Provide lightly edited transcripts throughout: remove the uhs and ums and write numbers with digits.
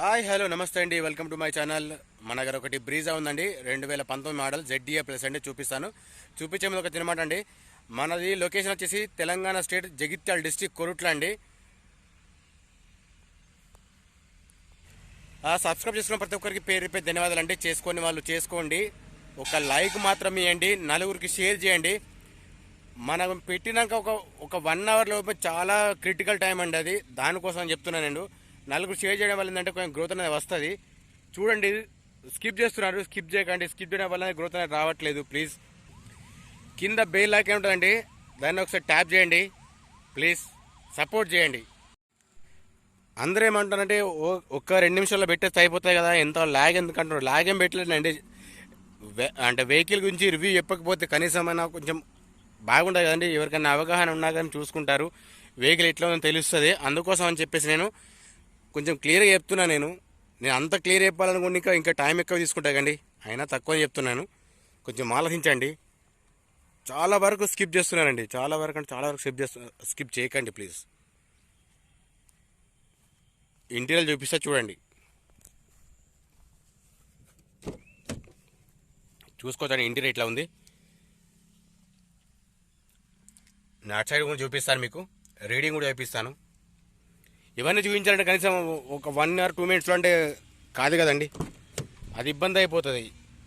Hi hello నమస్తే అండి, welcome to my channel. మన దగ్గర ఒకటి బ్రీజా ఉందండి, 2019 మోడల్ ZDA ప్లస్ అండి. చూపించే ముందు ఒక తినమాట అండి. మనది లొకేషన్ వచ్చేసి తెలంగాణ స్టేట్ జగిత్యాల డిస్టిక్ కొరుట్ల అండి. సబ్స్క్రైబ్ చేసుకున్న ప్రతి ఒక్కరికి పేరు పేరు ధన్యవాదాలు అండి. చేసుకొని వాళ్ళు చేసుకోండి, ఒక లైక్ మాత్రం ఇవ్వండి, నలుగురికి షేర్ చేయండి. మనం పెట్టినాక ఒక 1 అవర్ లోపు చాలా క్రిటికల్ టైం అండి అది, దానికోసం చెప్తున్నాను నేను. నలుగురు షేర్ చేయడం వల్ల ఏంటంటే కొంచెం గ్రోత్ అనేది వస్తుంది. చూడండి, స్కిప్ చేస్తున్నారు, స్కిప్ చేయకండి. స్కిప్ చేయడం వల్ల గ్రోత్ అనేది రావట్లేదు. ప్లీజ్ కింద బెల్ ఐకాన్ ఉంటుందండి, దాన్ని ఒకసారి ట్యాప్ చేయండి. ప్లీజ్ సపోర్ట్ చేయండి. అందరూ ఏమంటారంటే ఒక్క 2 నిమిషాల్లో పెట్టేస్తే అయిపోతాయి కదా, ఎంత ల్యాగ్ ఎందుకంటారు. ల్యాగ్ ఏం పెట్టలేదండి. అంటే వెహికల్ గురించి రివ్యూ చెప్పకపోతే కనీసమైనా కొంచెం బాగుంటుంది కదండి. ఎవరికైనా అవగాహన ఉన్నా కానీ చూసుకుంటారు, వెహికల్ ఎట్లా ఉందో తెలుస్తుంది. అందుకోసం అని చెప్పేసి నేను కొంచెం క్లియర్గా చెప్తున్నా. నేను అంత క్లియర్ చెప్పాలనుకోండి ఇంకా టైం ఎక్కువ తీసుకుంటా కండి, అయినా తక్కువ చెప్తున్నాను. కొంచెం ఆలోచించండి. చాలా వరకు స్కిప్ చేస్తున్నానండి, చాలా వరకు అంటే చాలా వరకు స్కిప్ చేయకండి ప్లీజ్. ఇంటీరియర్ చూపిస్తా చూడండి, చూసుకోవచ్చండి. ఇంటీరియర్ ఇట్లా ఉంది. నాట్ సైడ్ కూడా చూపిస్తాను, మీకు రీడింగ్ కూడా చూపిస్తాను. ఇవన్నీ చూపించాలంటే కనీసం ఒక 1 or 2 minutes అంటే కాదు కదండి, అది ఇబ్బంది అయిపోతుంది.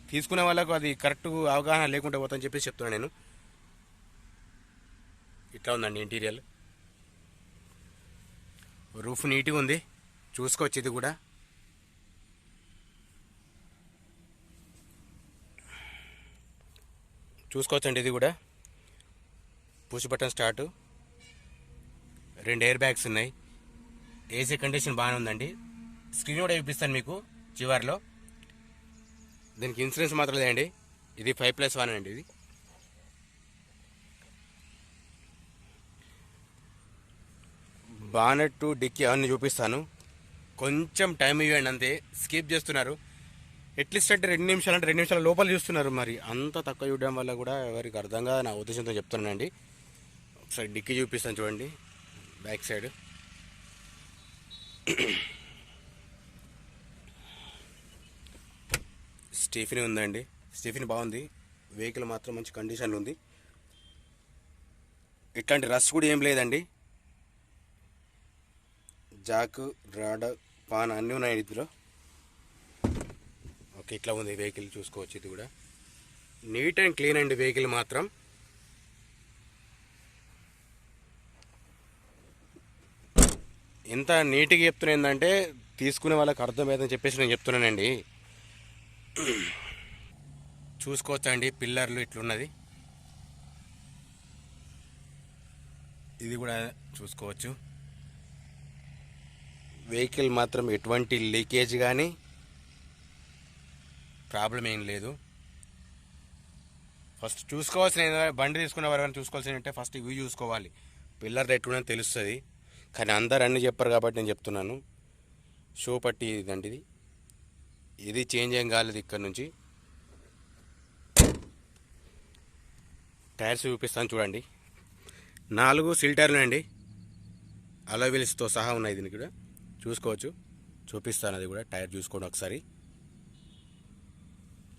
తీసుకునే వాళ్ళకు అది కరెక్ట్ అవగాహన లేకుండా పోతుందని చెప్పేసి చెప్తున్నాను నేను. ఇట్లా ఉందండి ఇంటీరియర్. రూఫ్ నీట్గా ఉంది, చూసుకోవచ్చు. ఇది కూడా చూసుకోవచ్చండి. ఇది కూడా push button start, 2 air bags ఉన్నాయి. ఏసీ కండిషన్ బాగానే ఉందండి. స్క్రీన్ కూడా చూపిస్తాను మీకు చివరిలో. దీనికి ఇన్సూరెన్స్ మాత్రం లేదండి. ఇది 5+1 అండి. ఇది బానెట్ డిక్కీ అవన్నీ చూపిస్తాను. కొంచెం టైం ఇవ్వండి అంతే, స్కిప్ చేస్తున్నారు. అట్లీస్ట్ అంటే 2 నిమిషాలు అంటే 2 నిమిషాల లోపల చూస్తున్నారు. మరి అంత తక్కువ చూడడం వల్ల కూడా ఎవరికి అర్థంగా నా ఉద్దేశంతో చెప్తున్నానండి. ఒకసారి డిక్కీ చూపిస్తాను చూడండి, బ్యాక్ సైడ్. స్టీఫినీ ఉందండి, స్టీఫినీ బాగుంది. వెహికల్ మాత్రం మంచి కండిషన్లో ఉంది. ఇట్లాంటి రష్ కూడా ఏం లేదండి. జాక్, రాడ్, పాన్ అన్నీ ఉన్నాయి ఇందులో. ఓకే, ఇట్లా ఉంది వెహికల్, చూసుకోవచ్చు. ఇది కూడా నీట్ అండ్ క్లీన్ అండి వెహికల్ మాత్రం. ఎంత నీట్గా చెప్తున్నా ఏంటంటే తీసుకునే వాళ్ళకి అర్థమవుతుందని చెప్పేసి నేను చెప్తున్నానండి. చూసుకోవచ్చండి, పిల్లర్లు ఇట్లున్నది. ఇది కూడా చూసుకోవచ్చు. వెహికల్ మాత్రం ఎటువంటి లీకేజ్ కానీ ప్రాబ్లం ఏం లేదు. ఫస్ట్ చూసుకోవాల్సిన, బండి తీసుకున్న వారు చూసుకోవాల్సిన అంటే ఫస్ట్ ఇవి చూసుకోవాలి. పిల్లర్ ఎట్లుందని తెలుస్తుంది. కానీ అందరు అన్నీ చెప్పారు కాబట్టి నేను చెప్తున్నాను. షో పట్టి ఇదండి, ఇది చేంజ్ ఏం కాలేదు ఇక్కడ నుంచి. టైర్స్ చూపిస్తాను చూడండి. 4 సిల్ టైర్లు అండి, అలా వీల్స్తో సహా ఉన్నాయి. దీనికి కూడా చూసుకోవచ్చు, చూపిస్తాను. అది కూడా టైర్ చూసుకోండి ఒకసారి.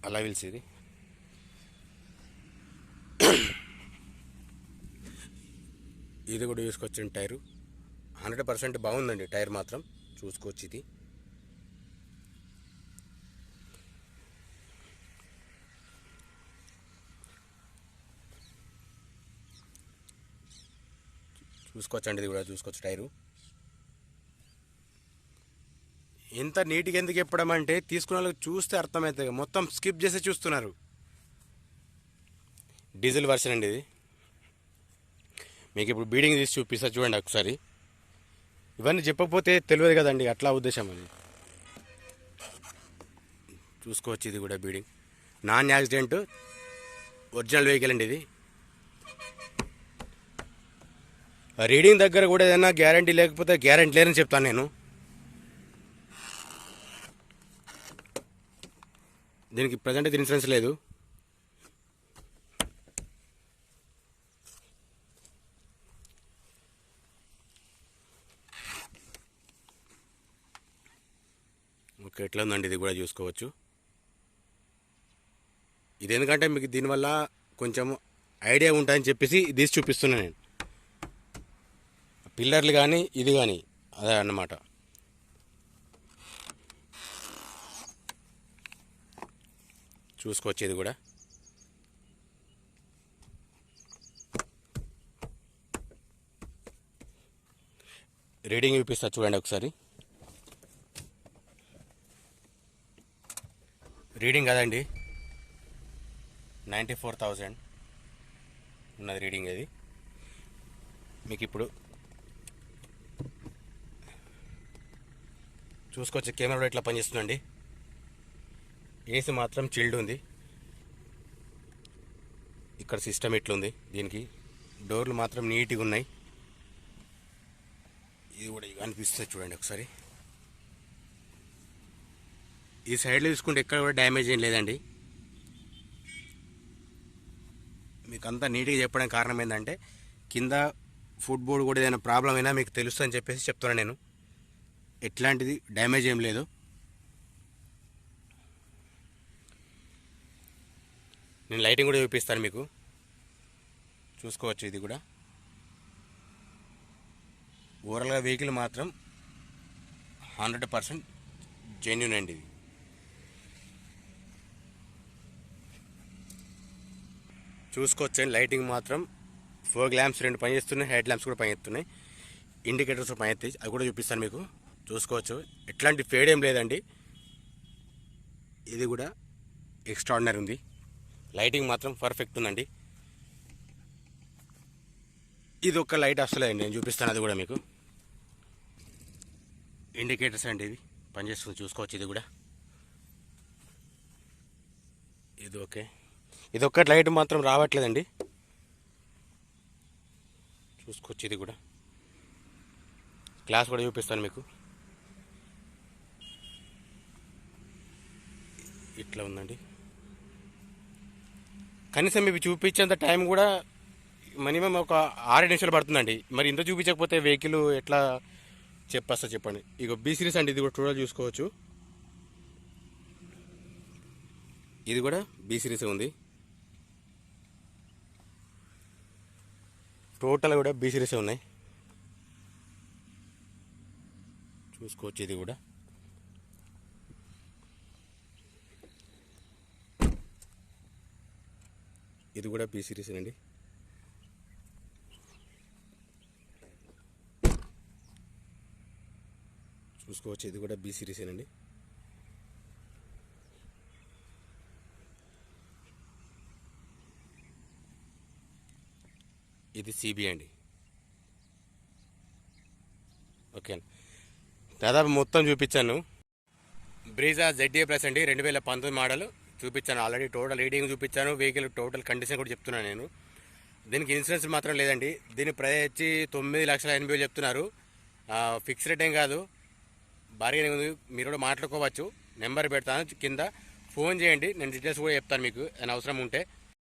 అలా వీల్స్ ఇది. ఇది కూడా చూసుకోవచ్చు. టైరు 100% బాగుందండి, టైర్ మాత్రం చూసుకోవచ్చు. ఇది చూసుకోవచ్చండి. ఇది కూడా చూసుకోవచ్చు. టైరు ఎంత నీట్గా ఎందుకు చెప్పడం అంటే తీసుకున్న వాళ్ళకి చూస్తే అర్థమవుతుంది, మొత్తం స్కిప్ చేసి చూస్తున్నారు. డీజిల్ వర్షన్ అండి ఇది. మీకు ఇప్పుడు బీడింగ్ తీసి చూపిస్తా చూడండి ఒకసారి. ఇవన్నీ చెప్పకపోతే తెలియదు కదండి, అట్లా ఉద్దేశం అది. చూసుకోవచ్చు. ఇది కూడా beading, non accident original vehicle అండి ఇది. రీడింగ్ దగ్గర కూడా ఏదైనా గ్యారంటీ లేకపోతే గ్యారంటీ లేదని చెప్తాను నేను. దీనికి ప్రజెంట్ అయితే ఇన్సూరెన్స్ లేదు. ఓకే, ఎట్లా ఉందండి ఇది కూడా చూసుకోవచ్చు. ఇది ఎందుకంటే మీకు దీనివల్ల కొంచెం ఐడియా ఉంటుందని చెప్పేసి ఇది చూపిస్తున్నాను నేను. పిల్లర్లు కానీ ఇది కానీ అదే అన్నమాట. చూసుకోవచ్చు ఇది కూడా. రీడింగ్ చూపిస్తా చూడండి ఒకసారి. రీడింగ్ కదండి 94,000 ఉన్నది రీడింగ్. అది మీకు ఇప్పుడు చూసుకోవచ్చు. కెమెరా కూడా ఇట్లా పనిచేస్తుందండి. ఏసీ మాత్రం చిల్డ్ ఉంది. ఇక్కడ సిస్టమ్ ఇట్లుంది. దీనికి డోర్లు మాత్రం నీట్గా ఉన్నాయి. ఇది కూడా అనిపిస్తుంది చూడండి ఒకసారి. ఈ సైడ్లో చూసుకుంటే ఎక్కడ కూడా డ్యామేజ్ ఏం లేదండి. మీకు అంతా నీట్గా చెప్పడానికి కారణం ఏంటంటే కింద ఫుట్ బోర్డు కూడా ఏదైనా ప్రాబ్లం అయినా మీకు తెలుస్తుందని చెప్పేసి చెప్తున్నాను నేను. ఎట్లాంటిది డ్యామేజ్ ఏం లేదు. నేను లైటింగ్ కూడా చూపిస్తాను మీకు. చూసుకోవచ్చు ఇది కూడా. ఓవరాల్గా వెహికల్ మాత్రం 100% జెన్యూన్ అండి ఇది. చూసుకోవచ్చండి లైటింగ్ మాత్రం ఫోగ్ ల్యాంప్స్ 2 పనిచేస్తున్నాయి. హెడ్ ల్యాంప్స్ కూడా పనిచేస్తున్నాయి. ఇండికేటర్స్ పనిచేస్తాయి, అది కూడా చూపిస్తాను మీకు. చూసుకోవచ్చు ఎట్లాంటి ఫేడ్ ఏం లేదండి. ఇది కూడా ఎక్స్ట్రాడినరీ ఉంది. లైటింగ్ మాత్రం పర్ఫెక్ట్ ఉందండి. ఇది ఒక లైట్ వస్తలేదండి, నేను చూపిస్తాను అది కూడా మీకు. ఇండికేటర్స్ అండి ఇవి పనిచేస్తుంది. చూసుకోవచ్చు ఇది కూడా. ఇది ఓకే. ఇది ఒక్క లైట్ మాత్రం రావట్లేదండి. చూసుకోవచ్చు ఇది కూడా. గ్లాస్ కూడా చూపిస్తాను మీకు. ఇట్లా ఉందండి. కనీసం ఇవి చూపించేంత టైం కూడా మినిమం ఒక 6 నిమిషాలు పడుతుందండి. మరి ఇంత చూపించకపోతే వెహికల్ ఎట్లా చెప్పేస్తా చెప్పండి. ఇక బి సిరీస్ అండి. ఇది కూడా టోటల్ చూసుకోవచ్చు. ఇది కూడా బి సిరీస్ ఉంది. టోటల్ కూడా బి సిరీస్ ఉన్నాయి. చూసుకోవచ్చు ఇది కూడా. ఇది కూడా బి సిరీస్ అండి. చూసుకోవచ్చు ఇది కూడా బి సిరీస్ అండి. ఇది సిబి అండి. ఓకే, దాదాపు మొత్తం చూపించాను. బ్రీజా ZA ప్లస్ అండి, 2019 మోడల్ చూపించాను ఆల్రెడీ. టోటల్ రీడింగ్ చూపించాను. వెహికల్ టోటల్ కండిషన్ కూడా చెప్తున్నాను నేను. దీనికి ఇన్సూరెన్స్ మాత్రం లేదండి. దీని ప్రైస్ వచ్చి 9,80,000 చెప్తున్నారు. ఫిక్స్ రేట్ ఏం కాదు, బార్గెనింగ్ ఉంది. మీరు కూడా మాట్లాడుకోవచ్చు. నెంబర్ పెడతాను కింద, ఫోన్ చేయండి. నేను డీటెయిల్స్ కూడా చెప్తాను మీకు ఏమైనా అవసరం ఉంటే.